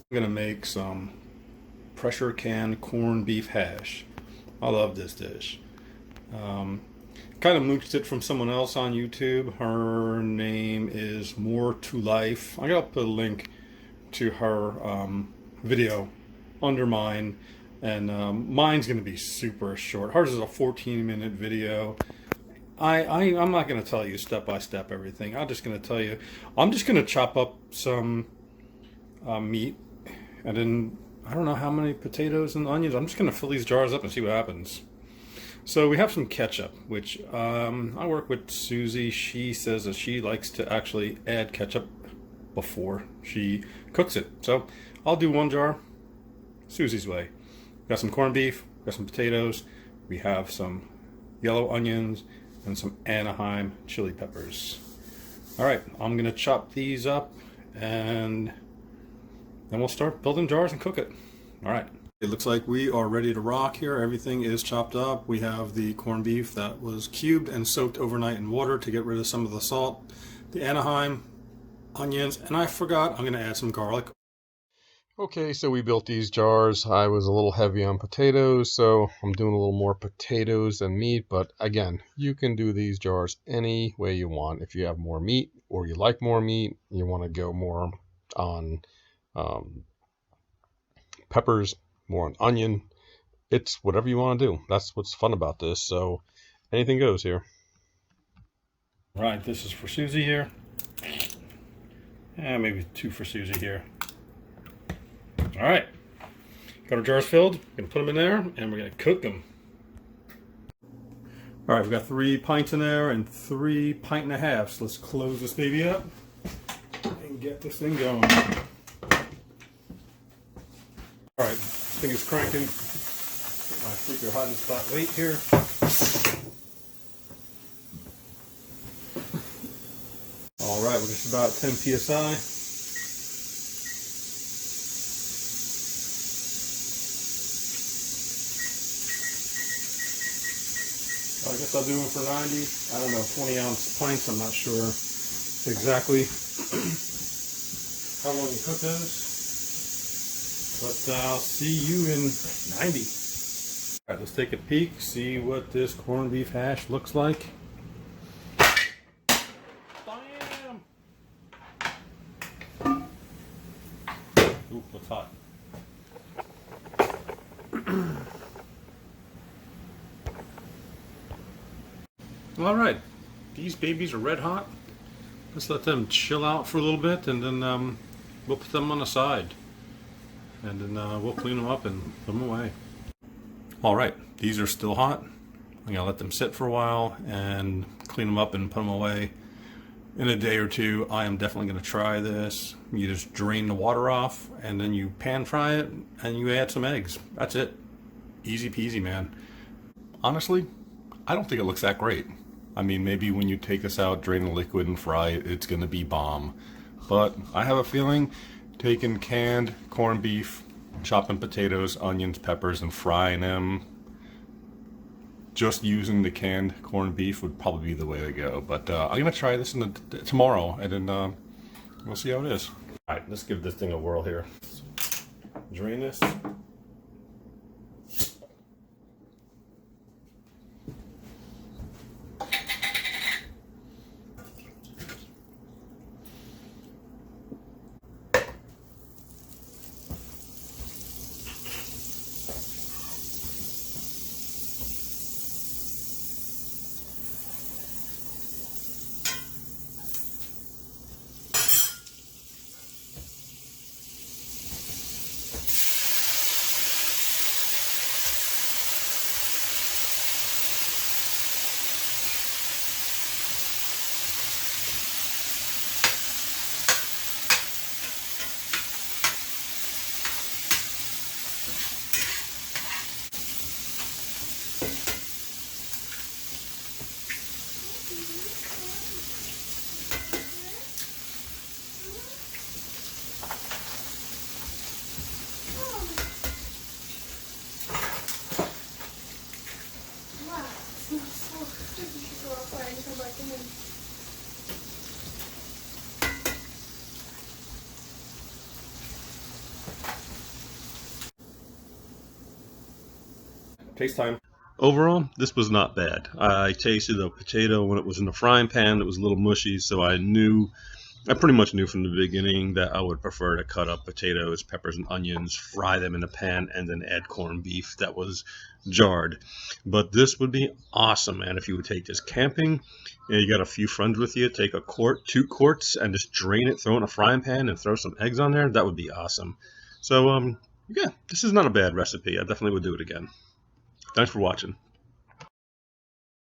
I'm gonna make some pressure can corned beef hash. I love this dish. Um, Kind of mooched it from someone else on YouTube. Her name is More to Life. I gotta put a link to her video under mine, and mine's gonna be super short. Hers is a 14-minute video. I'm not gonna tell you step by step everything. I'm just gonna tell you. I'm just gonna chop up some meat, and then I don't know how many potatoes and onions. I'm just gonna fill these jars up and see what happens. So we have some ketchup, which I work with Susie. She says that she likes to actually add ketchup before she cooks it. So I'll do one jar, Susie's way. Got some corned beef, got some potatoes, we have some yellow onions, and some Anaheim chili peppers. All right, I'm gonna chop these up, and then we'll start building jars and cook it. All right. It looks like we are ready to rock here. Everything is chopped up. We have the corned beef that was cubed and soaked overnight in water to get rid of some of the salt. The Anaheim, onions, and I forgot, I'm gonna add some garlic. Okay, so we built these jars. I was a little heavy on potatoes, so I'm doing a little more potatoes than meat. But again, you can do these jars any way you want. If you have more meat or you like more meat, you want to go more on peppers, more on onion. It's whatever you want to do. That's what's fun about this. So anything goes here. Right, this is for Susie here. And maybe two for Susie here. All right, got our jars filled. Gonna put them in there, and we're gonna cook them. All right, we've got 3 pints in there and 3 1.5 pints. So let's close this baby up and get this thing going. All right, this thing is cranking. Get my secret hiding spot weight here. All right, we're just about 10 psi. I guess I'll do them for 90. I don't know, 20-ounce pints. I'm not sure exactly how long you cook those. But I'll see you in 90. All right, let's take a peek, see what this corned beef hash looks like. Bam! Ooh, looks hot. All right, these babies are red hot. Let's let them chill out for a little bit, and then we'll put them on the side. And then we'll clean them up and put them away. All right, these are still hot. I'm gonna let them sit for a while and clean them up and put them away. In a day or two, I am definitely gonna try this. You just drain the water off, and then you pan fry it, and you add some eggs. That's it. Easy peasy, man. Honestly, I don't think it looks that great. I mean, maybe when you take this out, drain the liquid and fry it, it's gonna be bomb. But I have a feeling taking canned corned beef, chopping potatoes, onions, peppers, and frying them, just using the canned corned beef would probably be the way to go. But I'm gonna try this tomorrow, and then we'll see how it is. All right, let's give this thing a whirl here. Drain this. Taste time. Overall, this was not bad. I tasted the potato when it was in the frying pan. It was a little mushy, so I pretty much knew from the beginning that I would prefer to cut up potatoes, peppers, and onions, fry them in a pan, and then add corned beef that was jarred. But this would be awesome, man, if you would take this camping and you got a few friends with you, take a quart, 2 quarts, and just drain it, throw it in a frying pan, and throw some eggs on there. That would be awesome. So, yeah, this is not a bad recipe. I definitely would do it again. Thanks for watching.